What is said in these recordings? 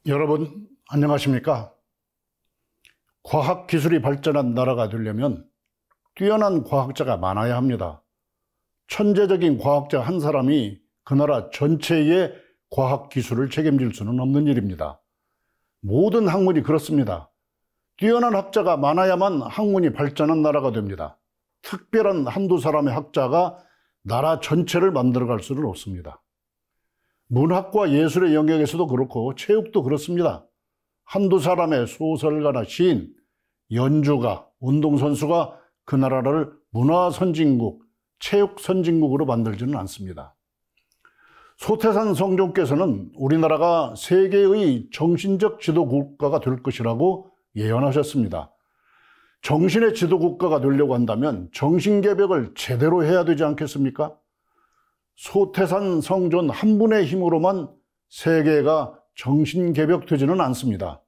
여러분 안녕하십니까? 과학기술이 발전한 나라가 되려면 뛰어난 과학자가 많아야 합니다. 천재적인 과학자 한 사람이 그 나라 전체의 과학기술을 책임질 수는 없는 일입니다. 모든 학문이 그렇습니다. 뛰어난 학자가 많아야만 학문이 발전한 나라가 됩니다. 특별한 한두 사람의 학자가 나라 전체를 만들어갈 수는 없습니다. 문학과 예술의 영역에서도 그렇고 체육도 그렇습니다. 한두 사람의 소설가나 시인, 연주가, 운동선수가 그 나라를 문화선진국, 체육선진국으로 만들지는 않습니다. 소태산 성종께서는 우리나라가 세계의 정신적 지도국가가 될 것이라고 예언하셨습니다. 정신의 지도국가가 되려고 한다면 정신개벽을 제대로 해야 되지 않겠습니까? 소태산 성존 한 분의 힘으로만 세계가 정신개벽되지는 않습니다.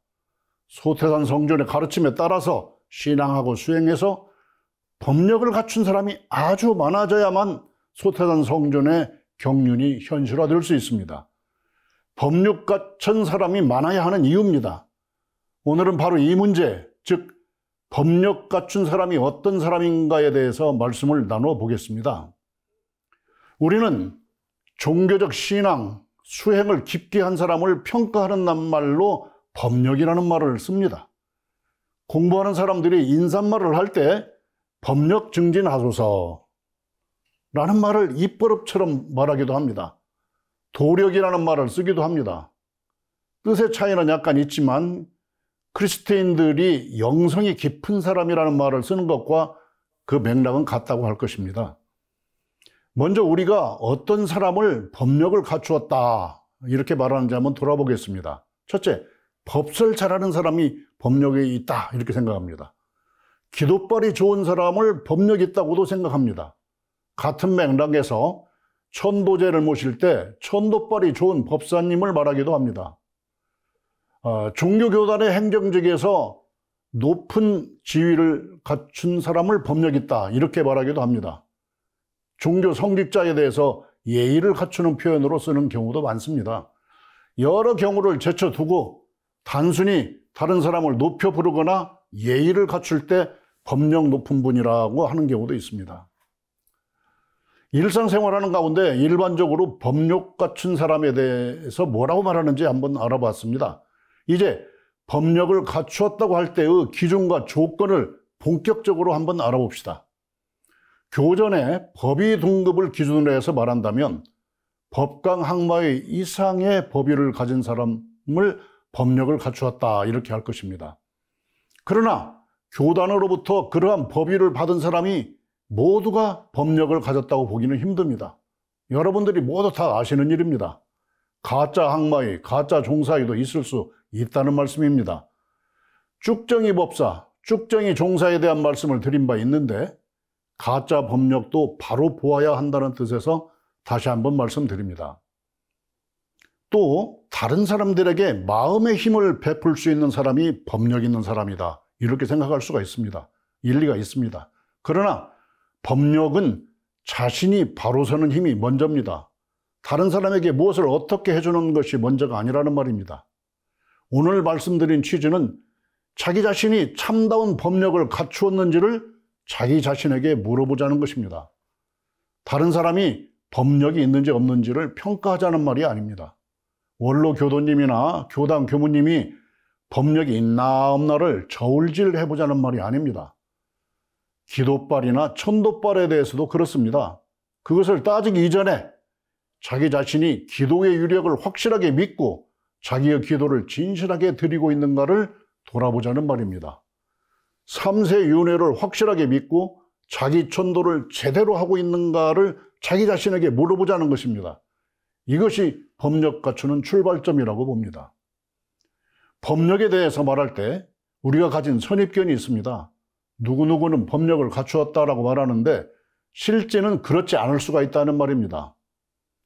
소태산 성존의 가르침에 따라서 신앙하고 수행해서 법력을 갖춘 사람이 아주 많아져야만 소태산 성존의 경륜이 현실화될 수 있습니다. 법력 갖춘 사람이 많아야 하는 이유입니다. 오늘은 바로 이 문제, 즉 법력 갖춘 사람이 어떤 사람인가에 대해서 말씀을 나눠 보겠습니다. 우리는 종교적 신앙, 수행을 깊게 한 사람을 평가하는 말로 법력이라는 말을 씁니다. 공부하는 사람들이 인사말을 할 때 법력 증진하소서 라는 말을 입버릇처럼 말하기도 합니다. 도력이라는 말을 쓰기도 합니다. 뜻의 차이는 약간 있지만 그리스도인들이 영성이 깊은 사람이라는 말을 쓰는 것과 그 맥락은 같다고 할 것입니다. 먼저 우리가 어떤 사람을 법력을 갖추었다 이렇게 말하는지 한번 돌아보겠습니다. 첫째, 법설 잘하는 사람이 법력이 있다 이렇게 생각합니다. 기도발이 좋은 사람을 법력이 있다고도 생각합니다. 같은 맥락에서 천도제를 모실 때 천도발이 좋은 법사님을 말하기도 합니다. 종교교단의 행정직에서 높은 지위를 갖춘 사람을 법력 있다 이렇게 말하기도 합니다. 종교 성직자에 대해서 예의를 갖추는 표현으로 쓰는 경우도 많습니다. 여러 경우를 제쳐두고 단순히 다른 사람을 높여 부르거나 예의를 갖출 때 법력 높은 분이라고 하는 경우도 있습니다. 일상생활하는 가운데 일반적으로 법력 갖춘 사람에 대해서 뭐라고 말하는지 한번 알아봤습니다. 이제 법력을 갖추었다고 할 때의 기준과 조건을 본격적으로 한번 알아봅시다. 교전에 법의 등급을 기준으로 해서 말한다면 법강 학마의 이상의 법위를 가진 사람을 법력을 갖추었다 이렇게 할 것입니다. 그러나 교단으로부터 그러한 법위를 받은 사람이 모두가 법력을 가졌다고 보기는 힘듭니다. 여러분들이 모두 다 아시는 일입니다. 가짜 학마의, 가짜 종사의도 있을 수 있다는 말씀입니다. 쭉정이 법사, 쭉정이 종사에 대한 말씀을 드린 바 있는데 가짜 법력도 바로 보아야 한다는 뜻에서 다시 한번 말씀드립니다. 또 다른 사람들에게 마음의 힘을 베풀 수 있는 사람이 법력 있는 사람이다 이렇게 생각할 수가 있습니다. 일리가 있습니다. 그러나 법력은 자신이 바로 서는 힘이 먼저입니다. 다른 사람에게 무엇을 어떻게 해주는 것이 먼저가 아니라는 말입니다. 오늘 말씀드린 취지는 자기 자신이 참다운 법력을 갖추었는지를 자기 자신에게 물어보자는 것입니다. 다른 사람이 법력이 있는지 없는지를 평가하자는 말이 아닙니다. 원로 교도님이나 교당 교무님이 법력이 있나 없나를 저울질 해보자는 말이 아닙니다. 기도발이나 천도발에 대해서도 그렇습니다. 그것을 따지기 이전에 자기 자신이 기도의 유력을 확실하게 믿고 자기의 기도를 진실하게 드리고 있는가를 돌아보자는 말입니다. 삼세윤회를 확실하게 믿고 자기 천도를 제대로 하고 있는가를 자기 자신에게 물어보자는 것입니다. 이것이 법력 갖추는 출발점이라고 봅니다. 법력에 대해서 말할 때 우리가 가진 선입견이 있습니다. 누구누구는 법력을 갖추었다라고 말하는데 실제는 그렇지 않을 수가 있다는 말입니다.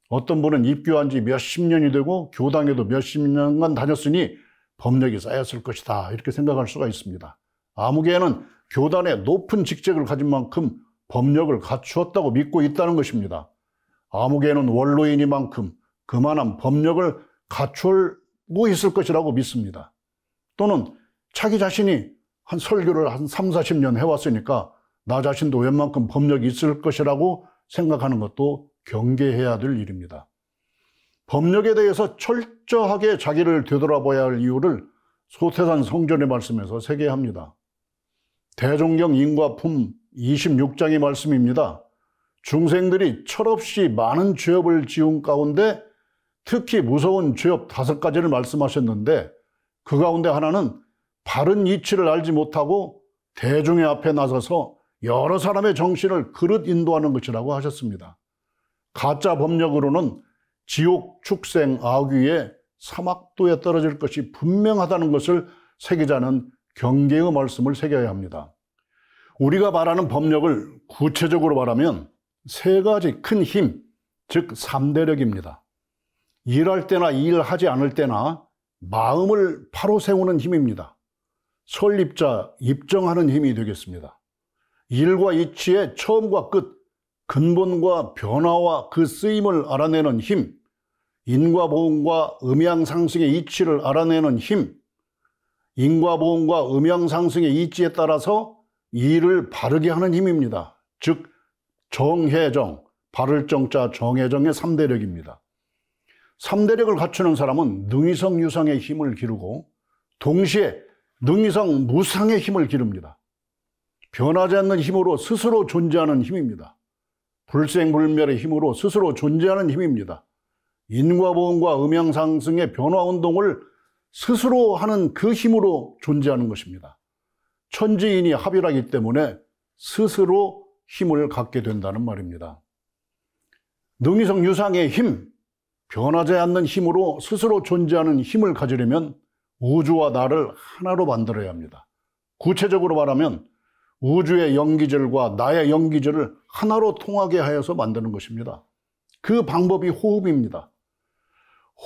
어떤 분은 입교한 지 몇십 년이 되고 교당에도 몇십 년간 다녔으니 법력이 쌓였을 것이다 이렇게 생각할 수가 있습니다. 아무개는 교단에 높은 직책을 가진 만큼 법력을 갖추었다고 믿고 있다는 것입니다. 아무개는 원로이니만큼 그만한 법력을 갖출 뭐 있을 것이라고 믿습니다. 또는 자기 자신이 한 설교를 한 3, 40년 해왔으니까 나 자신도 웬만큼 법력이 있을 것이라고 생각하는 것도 경계해야 될 일입니다. 법력에 대해서 철저하게 자기를 되돌아봐야 할 이유를 소태산 성전의 말씀에서 세계합니다. 대종경 인과품 26장의 말씀입니다. 중생들이 철없이 많은 죄업을 지은 가운데 특히 무서운 죄업 5가지를 말씀하셨는데 그 가운데 하나는 바른 이치를 알지 못하고 대중의 앞에 나서서 여러 사람의 정신을 그릇 인도하는 것이라고 하셨습니다. 가짜 법력으로는 지옥, 축생, 악귀의 사막도에 떨어질 것이 분명하다는 것을 새기자는 경계의 말씀을 새겨야 합니다. 우리가 말하는 법력을 구체적으로 말하면 3가지 큰 힘, 즉 3대력입니다. 일할 때나 일하지 않을 때나 마음을 바로 세우는 힘입니다. 설립자, 입정하는 힘이 되겠습니다. 일과 이치의 처음과 끝, 근본과 변화와 그 쓰임을 알아내는 힘, 인과보험과 음양상승의 이치를 알아내는 힘, 인과보험과 음양상승의 이치에 따라서 일을 바르게 하는 힘입니다. 즉 정해정, 바를 정자 정해정의 3대력입니다. 3대력을 갖추는 사람은 능이성 유상의 힘을 기르고 동시에 능이성 무상의 힘을 기릅니다. 변하지 않는 힘으로 스스로 존재하는 힘입니다. 불생불멸의 힘으로 스스로 존재하는 힘입니다. 인과보험과 음양상승의 변화운동을 스스로 하는 그 힘으로 존재하는 것입니다. 천지인이 합일하기 때문에 스스로 힘을 갖게 된다는 말입니다. 능이성 유상의 힘, 변하지 않는 힘으로 스스로 존재하는 힘을 가지려면 우주와 나를 하나로 만들어야 합니다. 구체적으로 말하면 우주의 영기질과 나의 영기질을 하나로 통하게 하여서 만드는 것입니다. 그 방법이 호흡입니다.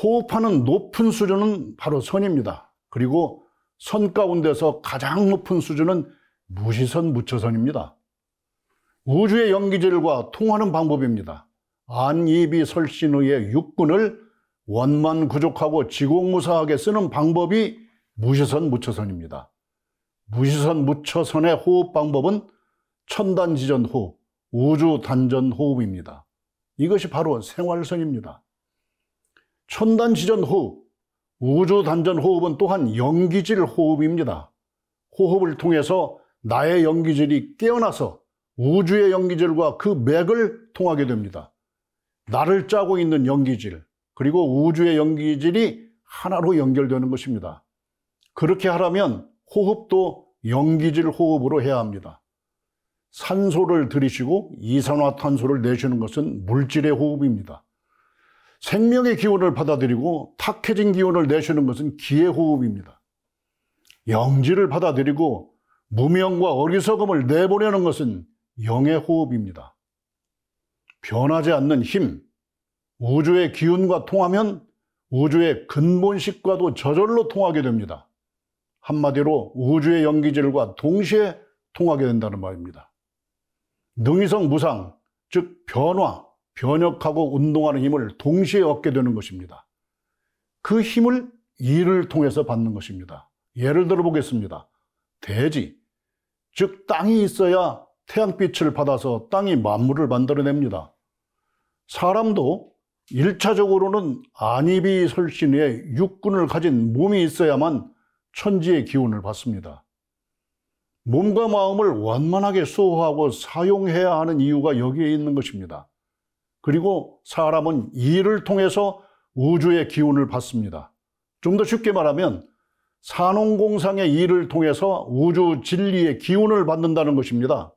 호흡하는 높은 수준은 바로 선입니다. 그리고 선 가운데서 가장 높은 수준은 무시선 무처선입니다. 우주의 영기질과 통하는 방법입니다. 안이비설신의의 육군을 원만구족하고 지공무사하게 쓰는 방법이 무시선 무처선입니다. 무시선 무처선의 호흡 방법은 천단지전 호흡, 우주단전 호흡입니다. 이것이 바로 생활선입니다. 천단지전 호흡, 우주단전 호흡은 또한 영기질 호흡입니다. 호흡을 통해서 나의 영기질이 깨어나서 우주의 영기질과 그 맥을 통하게 됩니다. 나를 짜고 있는 영기질, 그리고 우주의 영기질이 하나로 연결되는 것입니다. 그렇게 하려면 호흡도 영기질 호흡으로 해야 합니다. 산소를 들이쉬고 이산화탄소를 내쉬는 것은 물질의 호흡입니다. 생명의 기운을 받아들이고 탁해진 기운을 내쉬는 것은 기의 호흡입니다. 영지를 받아들이고 무명과 어리석음을 내보내는 것은 영의 호흡입니다. 변하지 않는 힘, 우주의 기운과 통하면 우주의 근본식과도 저절로 통하게 됩니다. 한마디로 우주의 영기질과 동시에 통하게 된다는 말입니다. 능이성 무상, 즉 변화, 변혁하고 운동하는 힘을 동시에 얻게 되는 것입니다. 그 힘을 일을 통해서 받는 것입니다. 예를 들어 보겠습니다. 대지, 즉 땅이 있어야 태양빛을 받아서 땅이 만물을 만들어냅니다. 사람도 1차적으로는 안이비설신의 육군을 가진 몸이 있어야만 천지의 기운을 받습니다. 몸과 마음을 원만하게 수호하고 사용해야 하는 이유가 여기에 있는 것입니다. 그리고 사람은 일을 통해서 우주의 기운을 받습니다. 좀 더 쉽게 말하면 산홍공상의 일을 통해서 우주 진리의 기운을 받는다는 것입니다.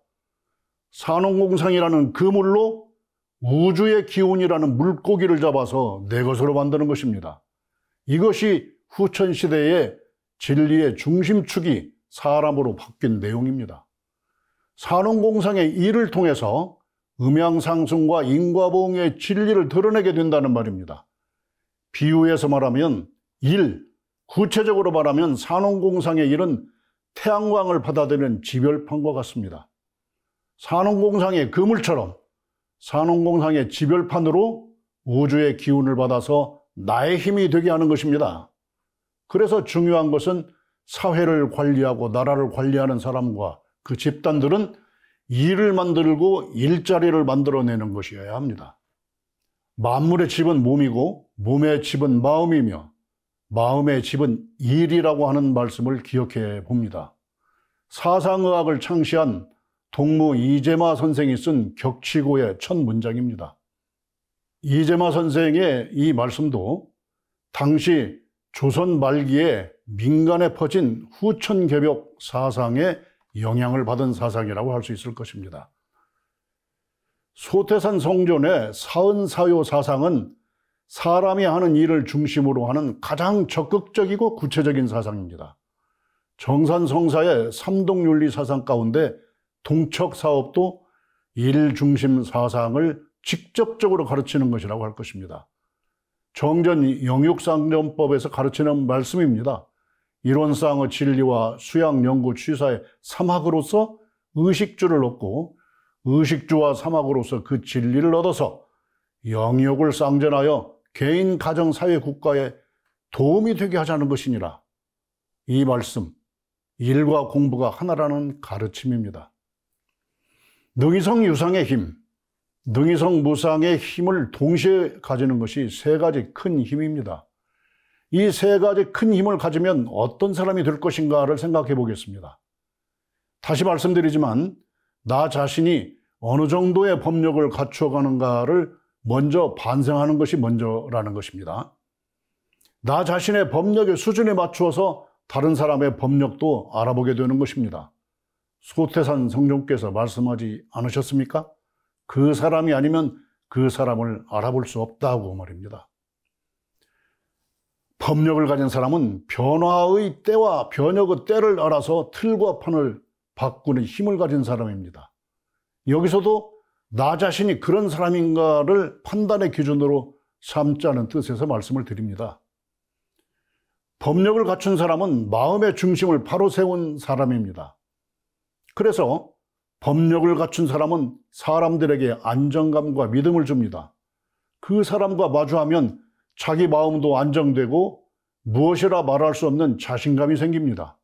산홍공상이라는 그물로 우주의 기운이라는 물고기를 잡아서 내 것으로 만드는 것입니다. 이것이 후천시대의 진리의 중심축이 사람으로 바뀐 내용입니다. 산홍공상의 일을 통해서 음양상승과 인과보응의 진리를 드러내게 된다는 말입니다. 비유해서 말하면 일, 구체적으로 말하면 산홍공상의 일은 태양광을 받아들이는 지별판과 같습니다. 산홍공상의 그물처럼 산홍공상의 지별판으로 우주의 기운을 받아서 나의 힘이 되게 하는 것입니다. 그래서 중요한 것은 사회를 관리하고 나라를 관리하는 사람과 그 집단들은 일을 만들고 일자리를 만들어내는 것이어야 합니다. 만물의 집은 몸이고 몸의 집은 마음이며 마음의 집은 일이라고 하는 말씀을 기억해 봅니다. 사상의학을 창시한 동무 이재마 선생이 쓴 격치고의 첫 문장입니다. 이재마 선생의 이 말씀도 당시 조선 말기에 민간에 퍼진 후천개벽 사상의 영향을 받은 사상이라고 할 수 있을 것입니다. 소태산 성존의 사은사요 사상은 사람이 하는 일을 중심으로 하는 가장 적극적이고 구체적인 사상입니다. 정산성사의 삼동윤리 사상 가운데 동척사업도 일중심 사상을 직접적으로 가르치는 것이라고 할 것입니다. 정전 영육상전법에서 가르치는 말씀입니다. 이론상의 진리와 수양연구 취사의 삼학으로서 의식주를 얻고 의식주와 삼학으로서 그 진리를 얻어서 영역을 쌍전하여 개인, 가정, 사회, 국가에 도움이 되게 하자는 것이니라. 이 말씀, 일과 공부가 하나라는 가르침입니다. 능이성 유상의 힘, 능이성 무상의 힘을 동시에 가지는 것이 세 가지 큰 힘입니다. 이 세 가지 큰 힘을 가지면 어떤 사람이 될 것인가를 생각해 보겠습니다. 다시 말씀드리지만 나 자신이 어느 정도의 법력을 갖춰가는가를 먼저 반성하는 것이 먼저라는 것입니다. 나 자신의 법력의 수준에 맞추어서 다른 사람의 법력도 알아보게 되는 것입니다. 소태산 성종께서 말씀하지 않으셨습니까? 그 사람이 아니면 그 사람을 알아볼 수 없다고 말입니다. 법력을 가진 사람은 변화의 때와 변혁의 때를 알아서 틀과 판을 바꾸는 힘을 가진 사람입니다. 여기서도 나 자신이 그런 사람인가를 판단의 기준으로 삼자는 뜻에서 말씀을 드립니다. 법력을 갖춘 사람은 마음의 중심을 바로 세운 사람입니다. 그래서 법력을 갖춘 사람은 사람들에게 안정감과 믿음을 줍니다. 그 사람과 마주하면 자기 마음도 안정되고 무엇이라 말할 수 없는 자신감이 생깁니다.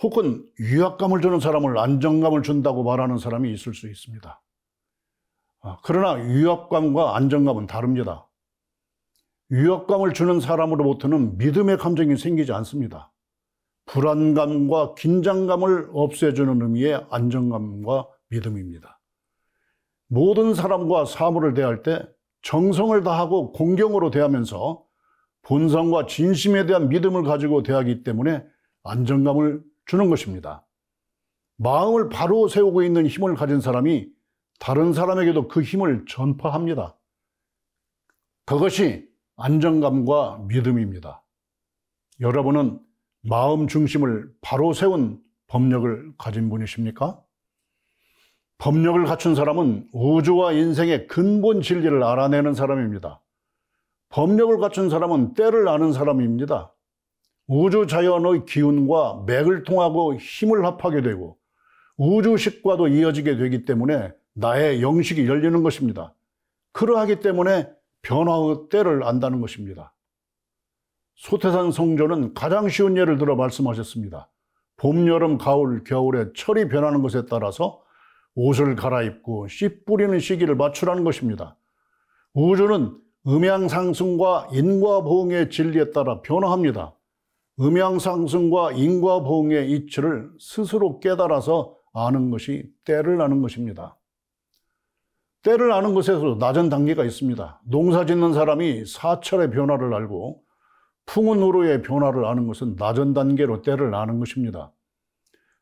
혹은 위압감을 주는 사람을 안정감을 준다고 말하는 사람이 있을 수 있습니다. 그러나 위압감과 안정감은 다릅니다. 위압감을 주는 사람으로부터는 믿음의 감정이 생기지 않습니다. 불안감과 긴장감을 없애주는 의미의 안정감과 믿음입니다. 모든 사람과 사물을 대할 때 정성을 다하고 공경으로 대하면서 본성과 진심에 대한 믿음을 가지고 대하기 때문에 안정감을 주는 것입니다. 마음을 바로 세우고 있는 힘을 가진 사람이 다른 사람에게도 그 힘을 전파합니다. 그것이 안정감과 믿음입니다. 여러분은 마음 중심을 바로 세운 법력을 가진 분이십니까? 법력을 갖춘 사람은 우주와 인생의 근본 진리를 알아내는 사람입니다. 법력을 갖춘 사람은 때를 아는 사람입니다. 우주 자연의 기운과 맥을 통하고 힘을 합하게 되고 우주식과도 이어지게 되기 때문에 나의 영식이 열리는 것입니다. 그러하기 때문에 변화의 때를 안다는 것입니다. 소태산 성조는 가장 쉬운 예를 들어 말씀하셨습니다. 봄, 여름, 가을, 겨울에 철이 변하는 것에 따라서 옷을 갈아입고 씨 뿌리는 시기를 맞추라는 것입니다. 우주는 음양상승과 인과보응의 진리에 따라 변화합니다. 음양상승과 인과보응의 이치를 스스로 깨달아서 아는 것이 때를 아는 것입니다. 때를 아는 것에서도 낮은 단계가 있습니다. 농사 짓는 사람이 사철의 변화를 알고 풍운 후로의 변화를 아는 것은 낮은 단계로 때를 아는 것입니다.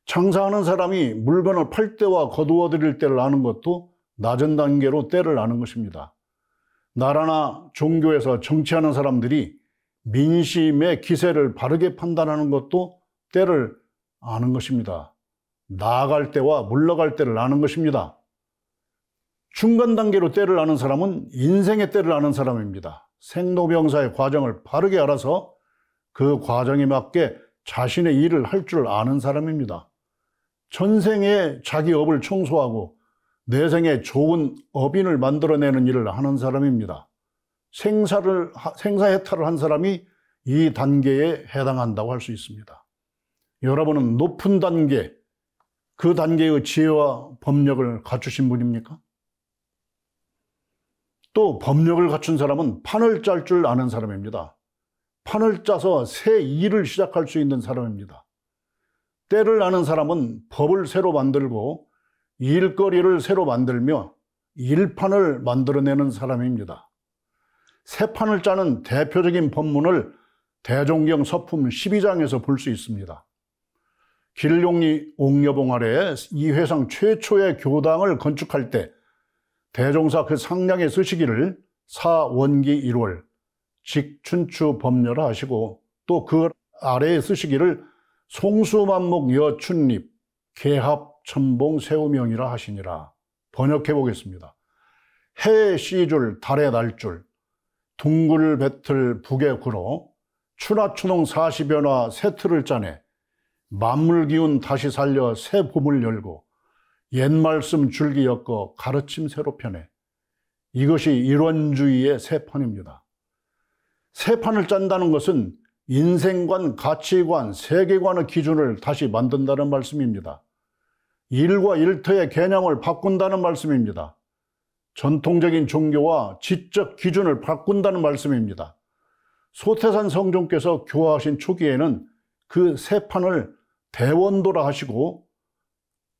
장사하는 사람이 물건을 팔 때와 거두어 드릴 때를 아는 것도 낮은 단계로 때를 아는 것입니다. 나라나 종교에서 정치하는 사람들이 민심의 기세를 바르게 판단하는 것도 때를 아는 것입니다. 나아갈 때와 물러갈 때를 아는 것입니다. 중간 단계로 때를 아는 사람은 인생의 때를 아는 사람입니다. 생로병사의 과정을 바르게 알아서 그 과정에 맞게 자신의 일을 할 줄 아는 사람입니다. 전생에 자기 업을 청소하고 내생에 좋은 업인을 만들어내는 일을 하는 사람입니다. 생사해탈을 한 사람이 이 단계에 해당한다고 할 수 있습니다. 여러분은 높은 단계, 그 단계의 지혜와 법력을 갖추신 분입니까? 또 법력을 갖춘 사람은 판을 짤 줄 아는 사람입니다. 판을 짜서 새 일을 시작할 수 있는 사람입니다. 때를 아는 사람은 법을 새로 만들고 일거리를 새로 만들며 일판을 만들어내는 사람입니다. 새 판을 짜는 대표적인 법문을 대종경 서품 12장에서 볼 수 있습니다. 길룡리 옥녀봉 아래에 이회상 최초의 교당을 건축할 때 대종사 그 상량에 쓰시기를 사원기 1월 직춘추 법렬화 하시고 또 그 아래에 쓰시기를 송수만목 여춘립 개합 천봉 세우명이라 하시니라. 번역해 보겠습니다. 해의 씨줄 달의 날줄 둥글 배틀 북의 구로 추나추농 40여나 새 틀을 짜내 만물 기운 다시 살려 새 봄을 열고 옛 말씀 줄기 엮어 가르침 새로 펴내. 이것이 일원주의의 새 판입니다. 새 판을 짠다는 것은 인생관, 가치관, 세계관의 기준을 다시 만든다는 말씀입니다. 일과 일터의 개념을 바꾼다는 말씀입니다. 전통적인 종교와 지적 기준을 바꾼다는 말씀입니다. 소태산 성종께서 교화하신 초기에는 그 새 판을 대원도라 하시고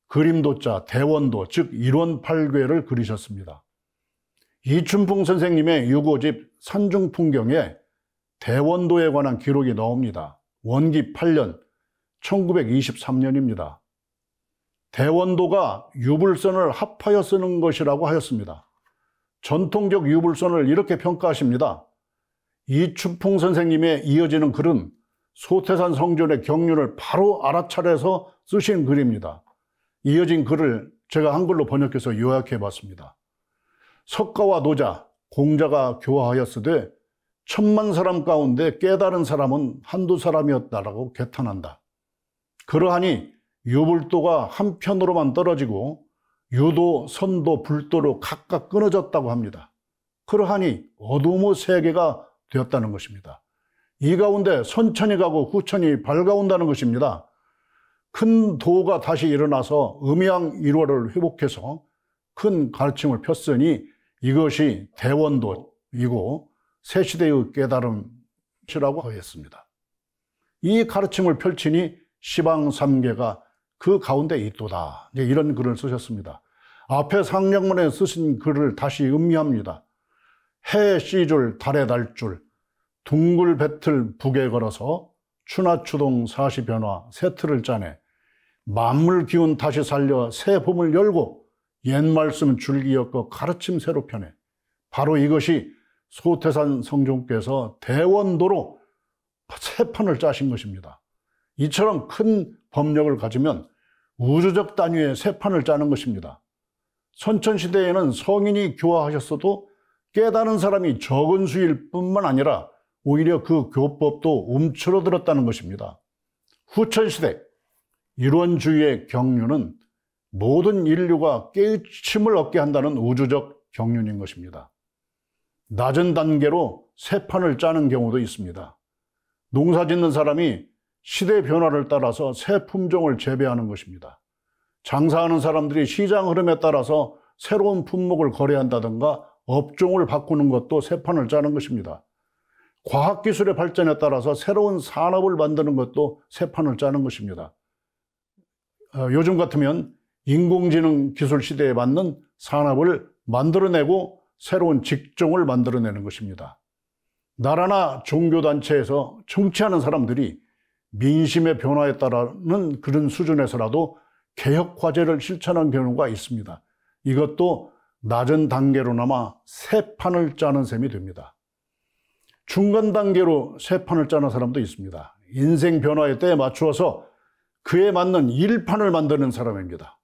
그림도자, 대원도, 즉 일원팔괴를 그리셨습니다. 이춘풍 선생님의 유고집 산중풍경에 대원도에 관한 기록이 나옵니다. 원기 8년, 1923년입니다. 대원도가 유불선을 합하여 쓰는 것이라고 하였습니다. 전통적 유불선을 이렇게 평가하십니다. 이춘풍 선생님의 이어지는 글은 소태산 성전의 경륜을 바로 알아차려서 쓰신 글입니다. 이어진 글을 제가 한글로 번역해서 요약해 봤습니다. 석가와 노자, 공자가 교화하였으되 1000만 사람 가운데 깨달은 사람은 한두 사람이었다라고 개탄한다. 그러하니 유불도가 한편으로만 떨어지고 유도, 선도, 불도로 각각 끊어졌다고 합니다. 그러하니 어둠의 세계가 되었다는 것입니다. 이 가운데 선천이 가고 후천이 밝아온다는 것입니다. 큰 도가 다시 일어나서 음양일화를 회복해서 큰 가르침을 폈으니 이것이 대원도이고 새시대의 깨달음이라고 하였습니다. 이 가르침을 펼치니 시방삼계가 그 가운데 있도다. 이런 글을 쓰셨습니다. 앞에 상령문에 쓰신 글을 다시 음미합니다. 해의 씨줄, 달의 날줄, 둥글 배틀 북에 걸어서 추나추동 40변화 새 틀을 짜내 만물 기운 다시 살려 새 봄을 열고 옛 말씀 줄기 엮어 가르침 새로 펴내. 바로 이것이 소태산 성종께서 대원도로 새 판을 짜신 것입니다. 이처럼 큰 법력을 가지면 우주적 단위의 새 판을 짜는 것입니다. 선천시대에는 성인이 교화하셨어도 깨달은 사람이 적은 수일 뿐만 아니라 오히려 그 교법도 움츠러들었다는 것입니다. 후천시대 일원주의의 경륜은 모든 인류가 깨우침을 얻게 한다는 우주적 경륜인 것입니다. 낮은 단계로 새 판을 짜는 경우도 있습니다. 농사 짓는 사람이 시대 변화를 따라서 새 품종을 재배하는 것입니다. 장사하는 사람들이 시장 흐름에 따라서 새로운 품목을 거래한다든가 업종을 바꾸는 것도 새 판을 짜는 것입니다. 과학기술의 발전에 따라서 새로운 산업을 만드는 것도 새 판을 짜는 것입니다. 요즘 같으면 인공지능 기술 시대에 맞는 산업을 만들어내고 새로운 직종을 만들어내는 것입니다. 나라나 종교단체에서 정치하는 사람들이 민심의 변화에 따르는 그런 수준에서라도 개혁과제를 실천한 경우가 있습니다. 이것도 낮은 단계로나마 새 판을 짜는 셈이 됩니다. 중간 단계로 새 판을 짜는 사람도 있습니다. 인생 변화의 때에 맞추어서 그에 맞는 일판을 만드는 사람입니다.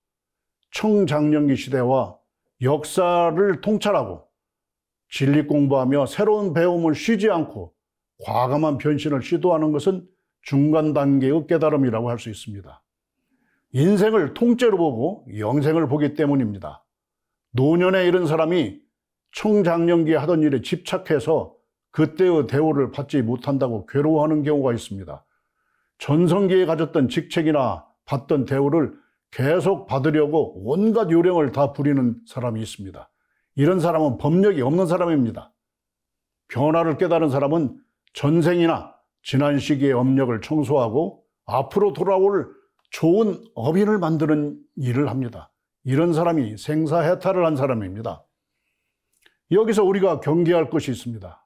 청장년기 시대와 역사를 통찰하고 진리 공부하며 새로운 배움을 쉬지 않고 과감한 변신을 시도하는 것은 중간 단계의 깨달음이라고 할 수 있습니다. 인생을 통째로 보고 영생을 보기 때문입니다. 노년에 이른 사람이 청장년기에 하던 일에 집착해서 그때의 대우를 받지 못한다고 괴로워하는 경우가 있습니다. 전성기에 가졌던 직책이나 받던 대우를 계속 받으려고 온갖 요령을 다 부리는 사람이 있습니다. 이런 사람은 법력이 없는 사람입니다. 변화를 깨달은 사람은 전생이나 지난 시기의 업력을 청소하고 앞으로 돌아올 좋은 업인을 만드는 일을 합니다. 이런 사람이 생사해탈을 한 사람입니다. 여기서 우리가 경계할 것이 있습니다.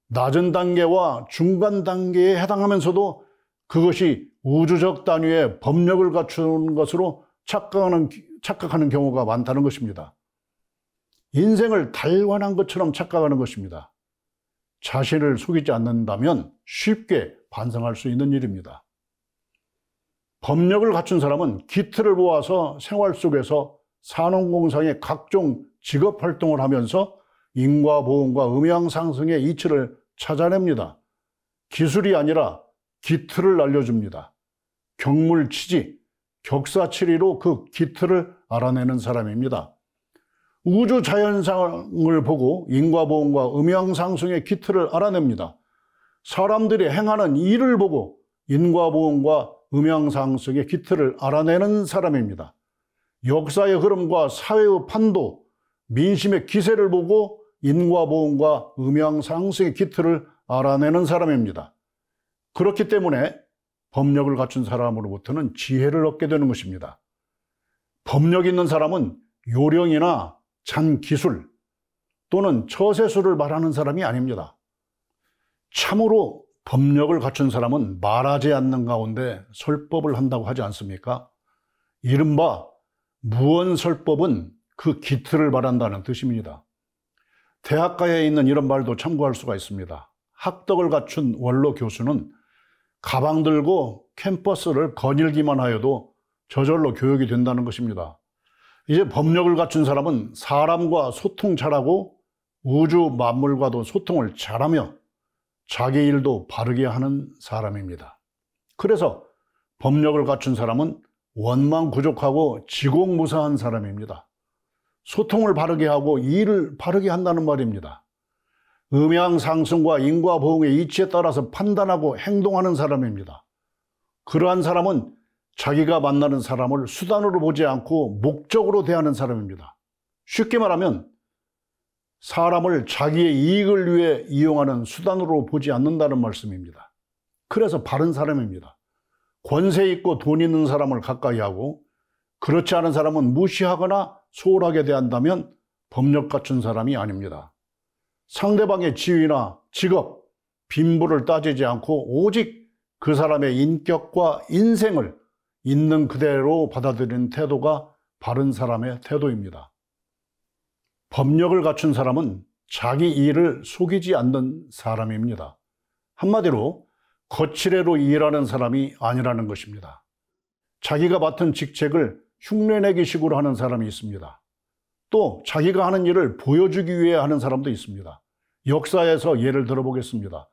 낮은 단계와 중간 단계에 해당하면서도 그것이 우주적 단위의 법력을 갖추는 것으로 착각하는 경우가 많다는 것입니다. 인생을 달관한 것처럼 착각하는 것입니다. 자신을 속이지 않는다면 쉽게 반성할 수 있는 일입니다. 법력을 갖춘 사람은 기틀을 모아서 생활 속에서 산업공상의 각종 직업활동을 하면서 인과보험과 음양상승의 이치를 찾아냅니다. 기술이 아니라 기틀을 알려줍니다. 경물치지, 격사치리로 그 기틀을 알아내는 사람입니다. 우주 자연상을 보고 인과보험과 음양상승의 기틀을 알아냅니다. 사람들이 행하는 일을 보고 인과보험과 음양상승의 기틀을 알아내는 사람입니다. 역사의 흐름과 사회의 판도, 민심의 기세를 보고 인과보험과 음양상승의 기틀을 알아내는 사람입니다. 그렇기 때문에 법력을 갖춘 사람으로부터는 지혜를 얻게 되는 것입니다. 법력 있는 사람은 요령이나 잔기술 또는 처세술을 말하는 사람이 아닙니다. 참으로 법력을 갖춘 사람은 말하지 않는 가운데 설법을 한다고 하지 않습니까? 이른바 무언설법은 그 기틀을 말한다는 뜻입니다. 대학가에 있는 이런 말도 참고할 수가 있습니다. 학덕을 갖춘 원로 교수는 가방 들고 캠퍼스를 거닐기만 하여도 저절로 교육이 된다는 것입니다. 이제 법력을 갖춘 사람은 사람과 소통 잘하고 우주 만물과도 소통을 잘하며 자기 일도 바르게 하는 사람입니다. 그래서 법력을 갖춘 사람은 원망부족하고 지공무사한 사람입니다. 소통을 바르게 하고 일을 바르게 한다는 말입니다. 음양상승과 인과보응의 이치에 따라서 판단하고 행동하는 사람입니다. 그러한 사람은 자기가 만나는 사람을 수단으로 보지 않고 목적으로 대하는 사람입니다. 쉽게 말하면 사람을 자기의 이익을 위해 이용하는 수단으로 보지 않는다는 말씀입니다. 그래서 바른 사람입니다. 권세 있고 돈 있는 사람을 가까이 하고 그렇지 않은 사람은 무시하거나 소홀하게 대한다면 법력 갖춘 사람이 아닙니다. 상대방의 지위나 직업, 빈부를 따지지 않고 오직 그 사람의 인격과 인생을 있는 그대로 받아들이는 태도가 바른 사람의 태도입니다. 법력을 갖춘 사람은 자기 일을 속이지 않는 사람입니다. 한마디로 거칠애로 일하는 사람이 아니라는 것입니다. 자기가 맡은 직책을 흉내내기 식으로 하는 사람이 있습니다. 또 자기가 하는 일을 보여주기 위해 하는 사람도 있습니다. 역사에서 예를 들어보겠습니다.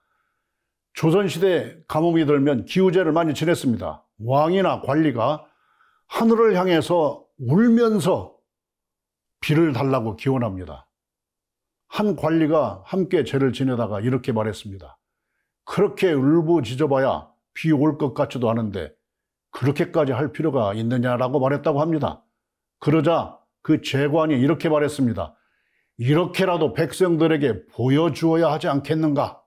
조선시대 가뭄이 들면 기우제를 많이 지냈습니다. 왕이나 관리가 하늘을 향해서 울면서 비를 달라고 기원합니다. 한 관리가 함께 제를 지내다가 이렇게 말했습니다. 그렇게 울부짖어봐야 비 올 것 같지도 않은데 그렇게까지 할 필요가 있느냐라고 말했다고 합니다. 그러자 그 제관이 이렇게 말했습니다. 이렇게라도 백성들에게 보여주어야 하지 않겠는가?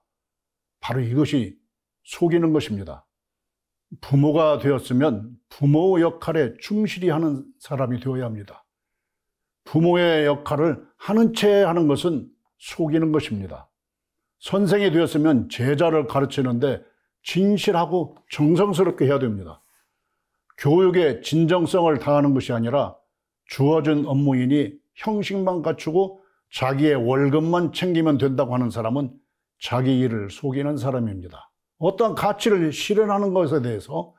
바로 이것이 속이는 것입니다. 부모가 되었으면 부모 역할에 충실히 하는 사람이 되어야 합니다. 부모의 역할을 하는 채 하는 것은 속이는 것입니다. 선생이 되었으면 제자를 가르치는데 진실하고 정성스럽게 해야 됩니다. 교육에 진정성을 다하는 것이 아니라 주어진 업무이니 형식만 갖추고 자기의 월급만 챙기면 된다고 하는 사람은 자기 일을 속이는 사람입니다. 어떠한 가치를 실현하는 것에 대해서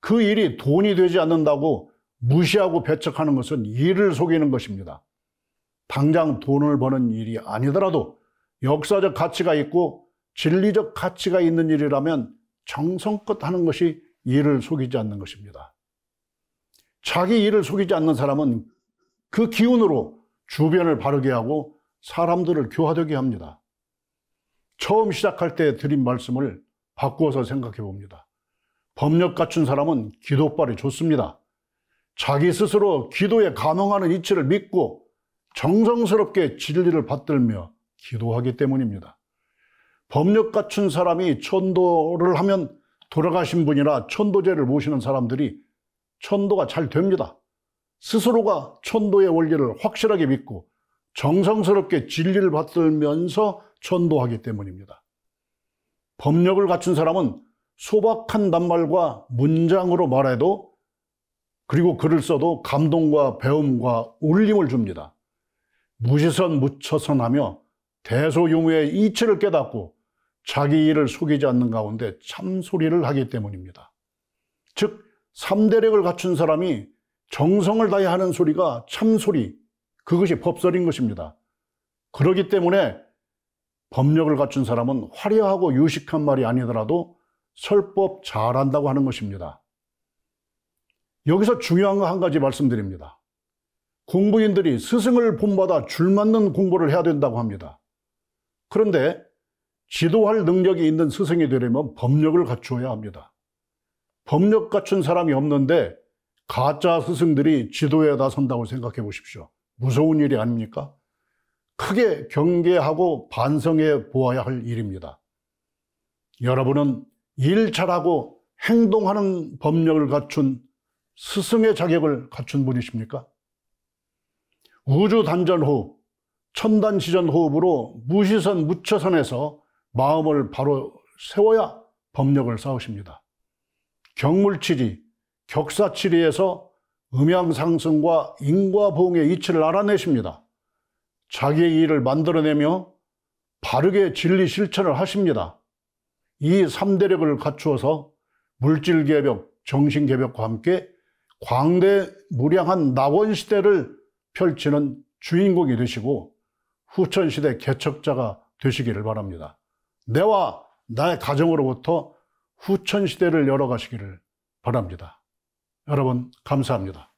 그 일이 돈이 되지 않는다고 무시하고 배척하는 것은 일을 속이는 것입니다. 당장 돈을 버는 일이 아니더라도 역사적 가치가 있고 진리적 가치가 있는 일이라면 정성껏 하는 것이 일을 속이지 않는 것입니다. 자기 일을 속이지 않는 사람은 그 기운으로 주변을 바르게 하고 사람들을 교화되게 합니다. 처음 시작할 때 드린 말씀을 바꾸어서 생각해 봅니다. 법력 갖춘 사람은 기도빨이 좋습니다. 자기 스스로 기도에 감흥하는 이치를 믿고 정성스럽게 진리를 받들며 기도하기 때문입니다. 법력 갖춘 사람이 천도를 하면 돌아가신 분이나 천도제를 모시는 사람들이 천도가 잘 됩니다. 스스로가 천도의 원리를 확실하게 믿고 정성스럽게 진리를 받들면서 천도하기 때문입니다. 법력을 갖춘 사람은 소박한 낱말과 문장으로 말해도, 그리고 글을 써도 감동과 배움과 울림을 줍니다. 무시선 무처선하며 대소유무의 이치를 깨닫고 자기 일을 속이지 않는 가운데 참소리를 하기 때문입니다. 즉 3대력을 갖춘 사람이 정성을 다해 하는 소리가 참소리, 그것이 법설인 것입니다. 그렇기 때문에 법력을 갖춘 사람은 화려하고 유식한 말이 아니더라도 설법 잘한다고 하는 것입니다. 여기서 중요한 거 한 가지 말씀드립니다. 공부인들이 스승을 본받아 줄맞는 공부를 해야 된다고 합니다. 그런데 지도할 능력이 있는 스승이 되려면 법력을 갖추어야 합니다. 법력 갖춘 사람이 없는데 가짜 스승들이 지도에 나선다고 생각해 보십시오. 무서운 일이 아닙니까? 크게 경계하고 반성해 보아야 할 일입니다. 여러분은 일 잘하고 행동하는 법력을 갖춘 스승의 자격을 갖춘 분이십니까? 우주단전호흡, 천단지전호흡으로 무시선 무처선에서 마음을 바로 세워야 법력을 쌓으십니다. 경물치리, 격사치리에서 음양상승과 인과보응의 이치를 알아내십니다. 자기의 일을 만들어내며 바르게 진리 실천을 하십니다. 이 3대력을 갖추어서 물질개벽, 정신개벽과 함께 광대무량한 낙원시대를 펼치는 주인공이 되시고 후천시대 개척자가 되시기를 바랍니다. 내와 나의 가정으로부터 후천시대를 열어가시기를 바랍니다. 여러분 감사합니다.